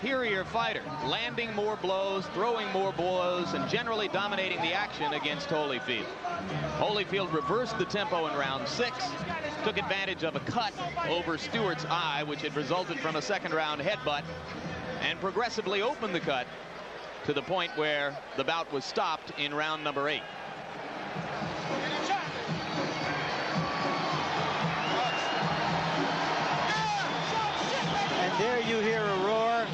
superior fighter, landing more blows, throwing more blows, and generally dominating the action against Holyfield. Holyfield reversed the tempo in round 6, took advantage of a cut over Stewart's eye, which had resulted from a second-round headbutt, and progressively opened the cut to the point where the bout was stopped in round number 8. And there you hear a roar,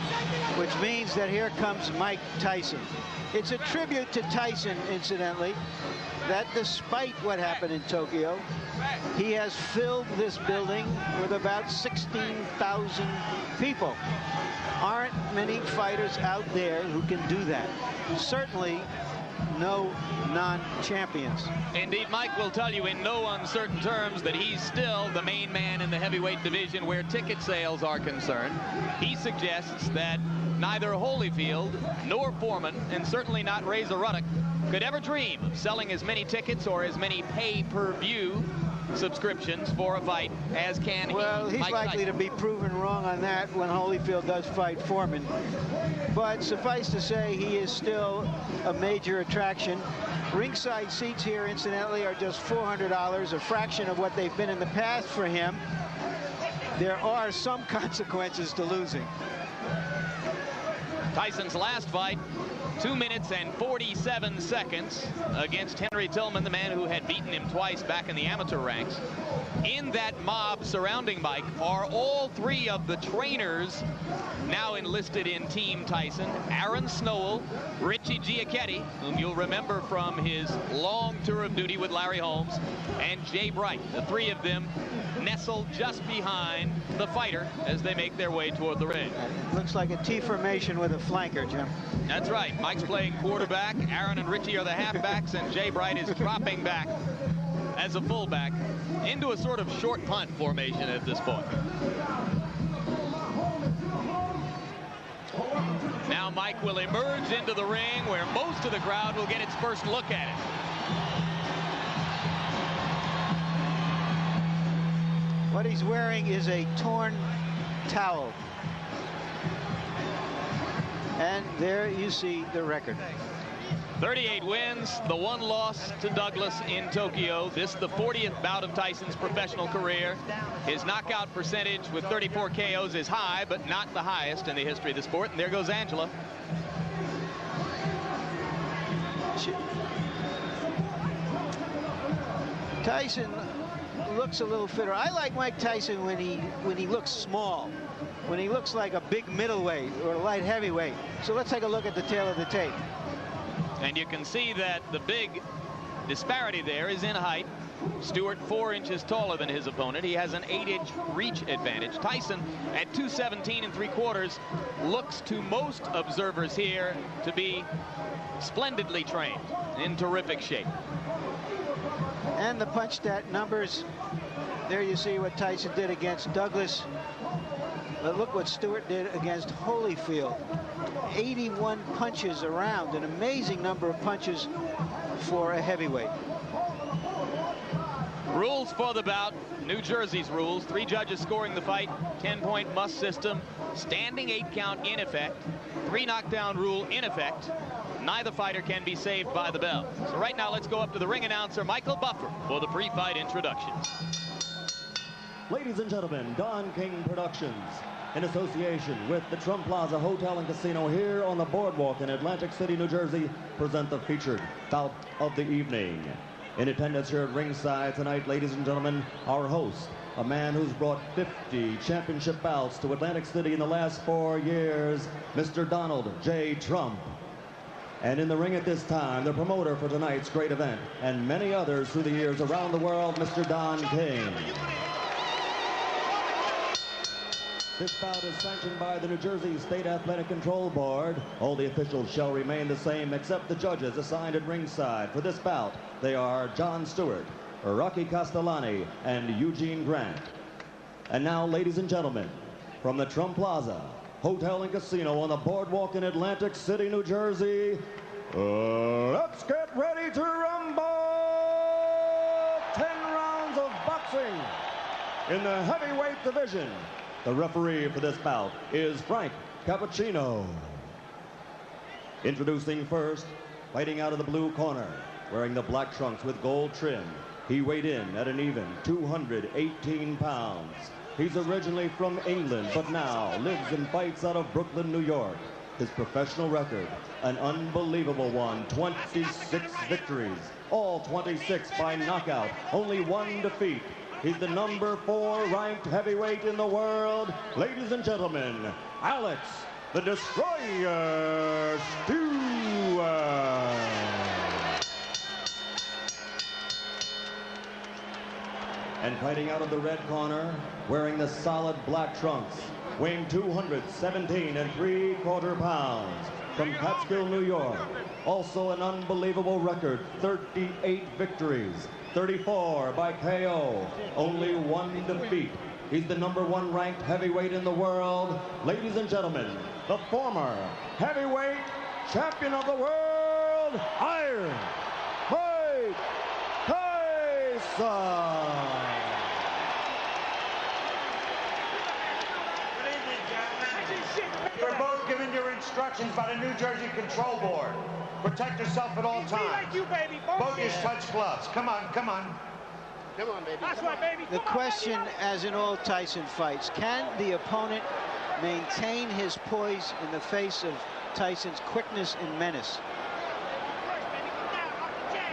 which means that here comes Mike Tyson. It's a tribute to Tyson, incidentally, that despite what happened in Tokyo, he has filled this building with about 16,000 people. Aren't many fighters out there who can do that. Certainly no non-champions. Indeed, Mike will tell you in no uncertain terms that he's still the main man in the heavyweight division where ticket sales are concerned. He suggests that neither Holyfield nor Foreman, and certainly not Razor Ruddock, could ever dream of selling as many tickets or as many pay-per-view subscriptions for a fight as can he. Well, he's likely to be proven wrong on that when Holyfield does fight Foreman. But suffice to say, he is still a major attraction. Ringside seats here, incidentally, are just $400, a fraction of what they've been in the past for him. There are some consequences to losing. Tyson's last fight, 2 minutes and 47 seconds against Henry Tillman, the man who had beaten him twice back in the amateur ranks. In that mob surrounding Mike are all 3 of the trainers now enlisted in Team Tyson: Aaron Snowell, Richie Giacchetti, whom you'll remember from his long tour of duty with Larry Holmes, and Jay Bright. The 3 of them nestled just behind the fighter as they make their way toward the ring. Looks like a T formation with a flanker, Jim. That's right. Mike's playing quarterback, Aaron and Richie are the halfbacks, and Jay Bright is dropping back as a fullback into a sort of short punt formation at this point. Now Mike will emerge into the ring where most of the crowd will get its first look at it. What he's wearing is a torn towel. And there you see the record. 38 wins, the 1 loss to Douglas in Tokyo. This the 40th bout of Tyson's professional career. His knockout percentage with 34 KOs is high, but not the highest in the history of the sport. And there goes Angela. Tyson looks a little fitter. I like Mike Tyson when he looks small, when he looks like a big middleweight or a light heavyweight. So let's take a look at the tail of the tape. And you can see that the big disparity there is in height. Stewart 4 inches taller than his opponent. He has an 8-inch reach advantage. Tyson at 217 3/4 looks to most observers here to be splendidly trained, in terrific shape. And the punch stat numbers, there you see what Tyson did against Douglas. But look what Stewart did against Holyfield. 81 punches around, an amazing number of punches for a heavyweight. Rules for the bout, New Jersey's rules. 3 judges scoring the fight, 10-point must system, standing 8 count in effect, 3 knockdown rule in effect. Neither fighter can be saved by the bell. So right now, let's go up to the ring announcer, Michael Buffer, for the pre-fight introduction. Ladies and gentlemen, Don King Productions, in association with the Trump Plaza Hotel and Casino here on the boardwalk in Atlantic City, New Jersey, present the featured bout of the evening. In attendance here at ringside tonight, ladies and gentlemen, our host, a man who's brought 50 championship bouts to Atlantic City in the last 4 years, Mr. Donald J. Trump. And in the ring at this time, the promoter for tonight's great event, and many others through the years around the world, Mr. Don King. This bout is sanctioned by the New Jersey State Athletic Control Board. All the officials shall remain the same except the judges assigned at ringside. For this bout, they are John Stewart, Rocky Castellani, and Eugene Grant. And now, ladies and gentlemen, from the Trump Plaza Hotel and Casino on the boardwalk in Atlantic City, New Jersey, let's get ready to rumble! 10 rounds of boxing in the heavyweight division. The referee for this bout is Frank Cappuccino. Introducing first, fighting out of the blue corner, wearing the black trunks with gold trim. He weighed in at an even 218 pounds. He's originally from England, but now lives and fights out of Brooklyn, New York. His professional record, an unbelievable one, 26 victories, all 26 by knockout, only one defeat. He's the number 4 ranked heavyweight in the world. Ladies and gentlemen, Alex the Destroyer Stewart. And fighting out of the red corner, wearing the solid black trunks, weighing 217 3/4 pounds, from Catskill, New York. Also an unbelievable record, 38 victories, 34 by KO, only one defeat. He's the number 1 ranked heavyweight in the world. Ladies and gentlemen, the former heavyweight champion of the world, Iron Mike Taison. You're both given your instructions by the New Jersey Control Board. Protect yourself at all times. Like you, baby. Both your touch gloves. Come on, come on. Come on, baby. That's right, baby. The question, as in all Tyson fights, can the opponent maintain his poise in the face of Tyson's quickness and menace?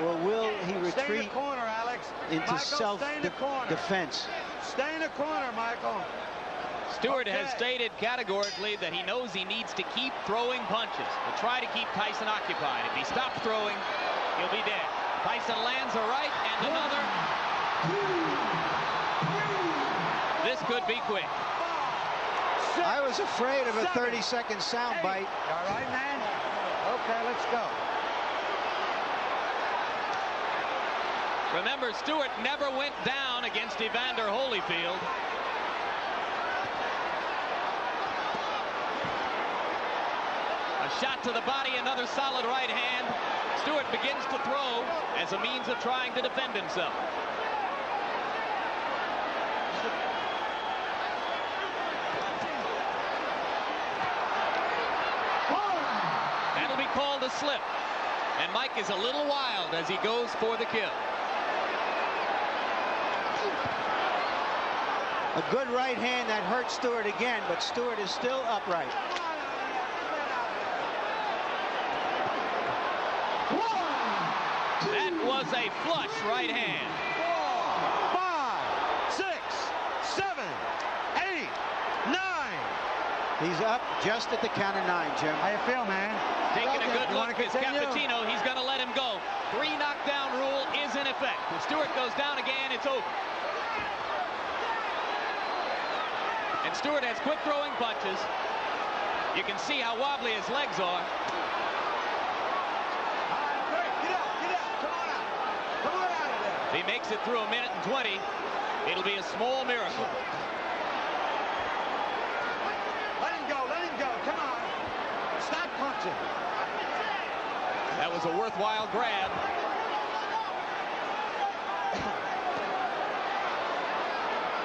Or will he retreat Stay in the corner, Alex. into self-defense? Stay in the corner, Michael. Stewart has stated categorically that he knows he needs to keep throwing punches to try to keep Tyson occupied. If he stops throwing, he'll be dead. Tyson lands a right and another. This could be quick. I was afraid of a 30-second soundbite. All right, man? Okay, let's go. Remember, Stewart never went down against Evander Holyfield. A shot to the body, another solid right hand. Stewart begins to throw as a means of trying to defend himself. That'll be called a slip. And Mike is a little wild as he goes for the kill. A good right hand that hurt Stewart again, but Stewart is still upright. That was a flush right hand. 4, 5, 6, 7, 8, 9. He's up just at the count of 9, Jim. How you feel, man? Taking a good look is Cappuccino. He's going to let him go. 3 knockdown rule is in effect. If Stewart goes down again, it's over. And Stewart has quick throwing punches. You can see how wobbly his legs are. If he makes it through 1 minute and 20, it'll be a small miracle. Let him go, come on. Stop punching. That was a worthwhile grab.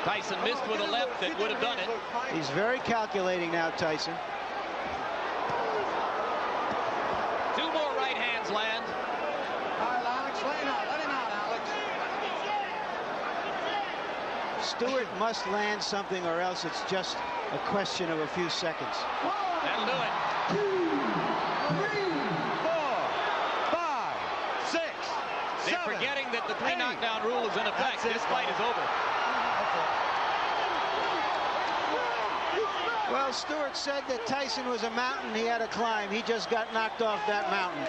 Tyson missed with a left that would have done it. He's very calculating now, Tyson. 2 more right hands land. All right, Alex, let him out, Alex. Stewart must land something, or else it's just a question of a few seconds. That'll do it. 2, 3, 4, 5, 6, They're 7, forgetting that the 3 8. knockdown rule is in effect. This fight is over. Well, Stewart said that Tyson was a mountain he had to climb. He just got knocked off that mountain.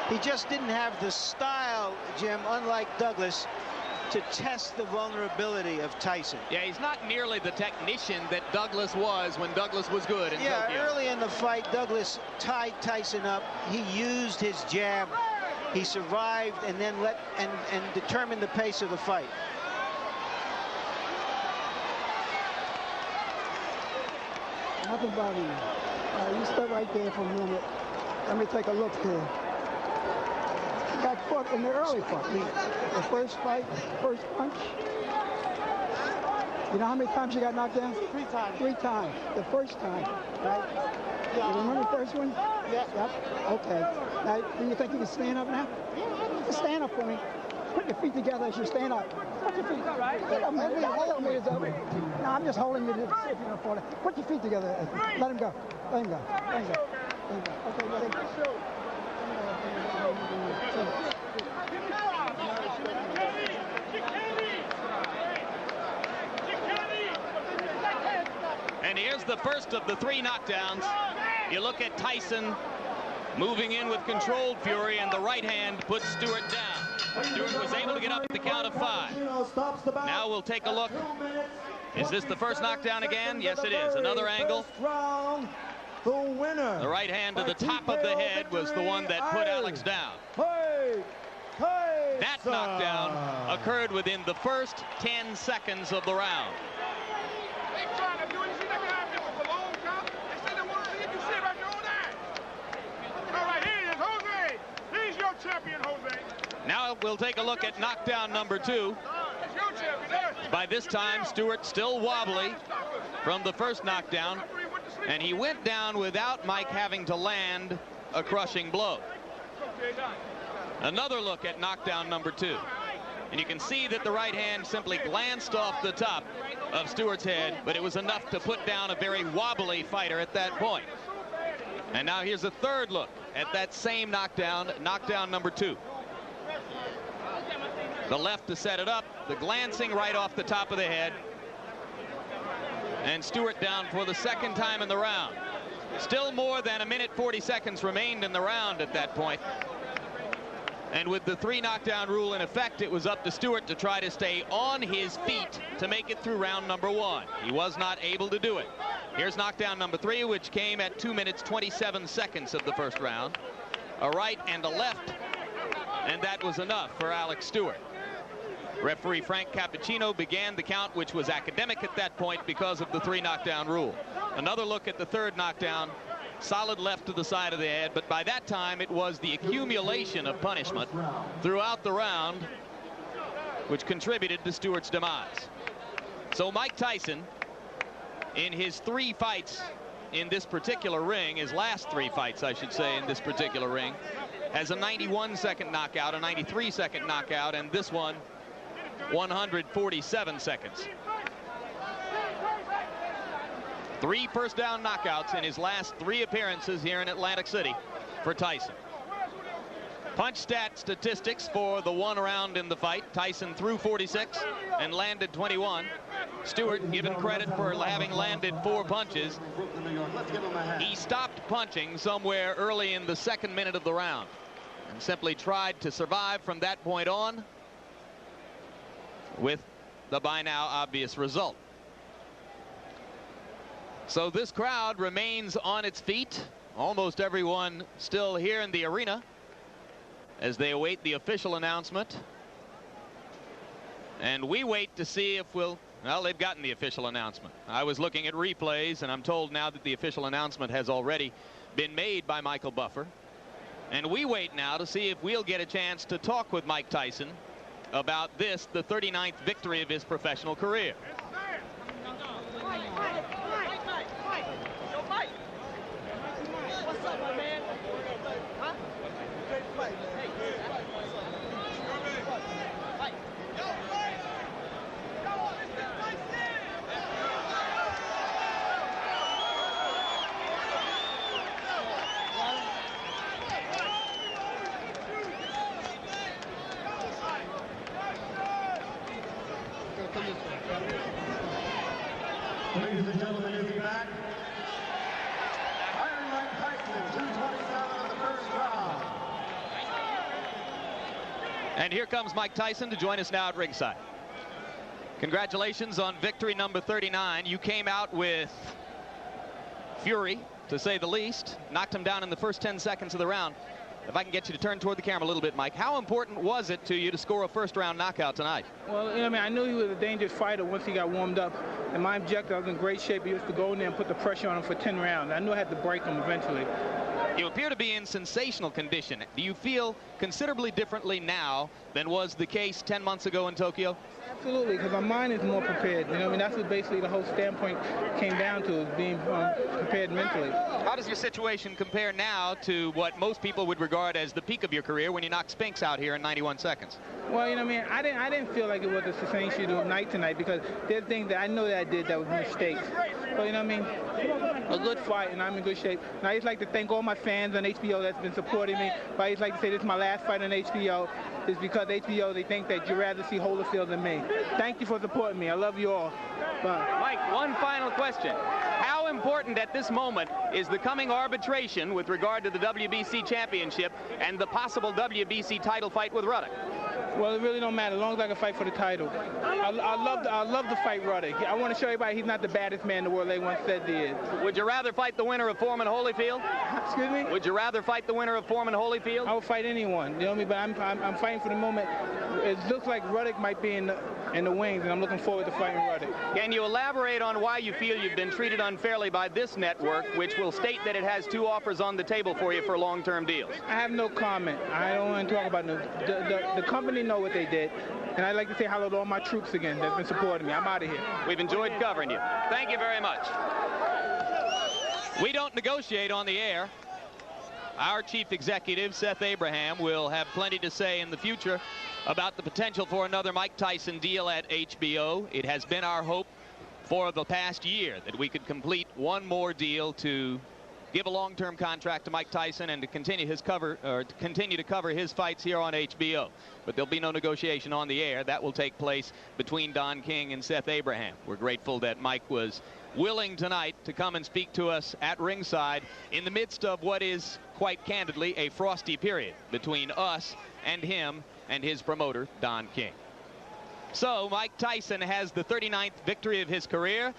He just didn't have the style, Jim, unlike Douglas, to test the vulnerability of Tyson. Yeah, he's not nearly the technician that Douglas was when Douglas was good in Tokyo. Early in the fight, Douglas tied Tyson up. He used his jab. He survived and then determined the pace of the fight. Nothing about him. You stay right there for a minute. Let me take a look here. He got caught in the early fight. The first fight, first punch. You know how many times you got knocked down? 3 times. 3 times. The first time, right? Yeah. You remember the first one? Yeah. Yep. Okay. Now, do you think you can stand up now? Yeah. Stand up for me. Put your feet together as you stand up. Put your feet. Right. No, I'm just holding you to see if you don't fall down. Put your feet together. Let him go. Let him go. Let him go. Let him go. Okay, let him go. And here's the first of the 3 knockdowns. You look at Tyson moving in with controlled fury, and the right hand puts Stewart down. Stewart was able to get up at the count of 5. Now we'll take a look. Is this the first knockdown again? Yes, it is. Another angle. The right hand to the top of the head was the one that put Alex down. That knockdown occurred within the first 10 seconds of the round. Now we'll take a look at knockdown number 2. By this time, Stewart still wobbly from the first knockdown, and he went down without Mike having to land a crushing blow. Another look at knockdown number 2. And you can see that the right hand simply glanced off the top of Stewart's head, but it was enough to put down a very wobbly fighter at that point. And now here's a third look at that same knockdown, knockdown number 2. The left to set it up, the glancing right off the top of the head, and Stewart down for the second time in the round. Still more than 1 minute 40 seconds remained in the round at that point. And with the 3 knockdown rule in effect, it was up to Stewart to try to stay on his feet to make it through round number 1. He was not able to do it. Here's knockdown number 3, which came at 2 minutes 27 seconds of the first round. A right and a left, and that was enough for Alex Stewart. Referee Frank Cappuccino began the count, which was academic at that point because of the 3 knockdown rule. Another look at the third knockdown. Solid left to the side of the head, but by that time it was the accumulation of punishment throughout the round which contributed to Stewart's demise. So Mike Tyson, in his 3 fights in this particular ring, his last 3 fights I should say in this particular ring, has a 91-second knockout, a 93-second knockout, and this one 147 seconds. 3 first down knockouts in his last 3 appearances here in Atlantic City for Tyson. Punch stat statistics for the 1 round in the fight. Tyson threw 46 and landed 21. Stewart given credit for having landed 4 punches. He stopped punching somewhere early in the 2nd minute of the round and simply tried to survive from that point on, with the by now obvious result. So this crowd remains on its feet, almost everyone still here in the arena as they await the official announcement. And we wait to see if well, they've gotten the official announcement. I was looking at replays, and I'm told now that the official announcement has already been made by Michael Buffer. And we wait now to see if we'll get a chance to talk with Mike Tyson about this, the 39th victory of his professional career. Ladies and gentlemen, you'll be back. Iron Mike Tyson, 227 in the first round. And here comes Mike Tyson to join us now at ringside. Congratulations on victory number 39. You came out with fury, to say the least. Knocked him down in the first 10 seconds of the round. If I can get you to turn toward the camera a little bit, Mike, how important was it to you to score a first-round knockout tonight? Well, you know, I mean, I knew he was a dangerous fighter once he got warmed up. And my objective, I was in great shape. He was to go in there and put the pressure on him for 10 rounds. I knew I had to break him eventually. You appear to be in sensational condition. Do you feel considerably differently now than was the case 10 months ago in Tokyo? Absolutely, because my mind is more prepared. You know, I mean, that's what basically the whole standpoint came down to, is being prepared mentally. How does your situation compare now to what most people would regard as the peak of your career when you knocked Spinks out here in 91 seconds? Well, you know, I mean, I didn't feel like it was a sensational night tonight, because there's things that I know that I did that was mistakes. So, you know what I mean, a good fight, and I'm in good shape. And I just like to thank all my fans on HBO that's been supporting me. But I just like to say this is my last fight on HBO. It's because HBO, they think that you'd rather see Holyfield than me. Thank you for supporting me. I love you all. Bye. Mike, one final question. How important at this moment is the coming arbitration with regard to the WBC championship and the possible WBC title fight with Ruddock? Well, it really don't matter as long as I can fight for the title. I love to fight Ruddock. I want to show everybody he's not the baddest man in the world they once said he is. Would you rather fight the winner of Foreman Holyfield? Excuse me? Would you rather fight the winner of Foreman Holyfield? I would fight anyone. You know what I mean? But I'm fighting for the moment. It looks like Ruddock might be in the wings, and I'm looking forward to fighting Ruddock. Can you elaborate on why you feel you've been treated unfairly by this network, which will state that it has 2 offers on the table for you for long-term deals? I have no comment. I don't want to talk about the company know what they did. And I'd like to say hello to all my troops again that's been supporting me. I'm out of here. We've enjoyed covering you. Thank you very much. We don't negotiate on the air. Our chief executive, Seth Abraham, will have plenty to say in the future about the potential for another Mike Tyson deal at HBO. It has been our hope for the past year that we could complete one more deal to give a long-term contract to Mike Tyson and to continue to cover his fights here on HBO. But there'll be no negotiation on the air. That will take place between Don King and Seth Abraham. We're grateful that Mike was willing tonight to come and speak to us at ringside in the midst of what is, quite candidly, a frosty period between us and him and his promoter, Don King. So Mike Tyson has the 39th victory of his career.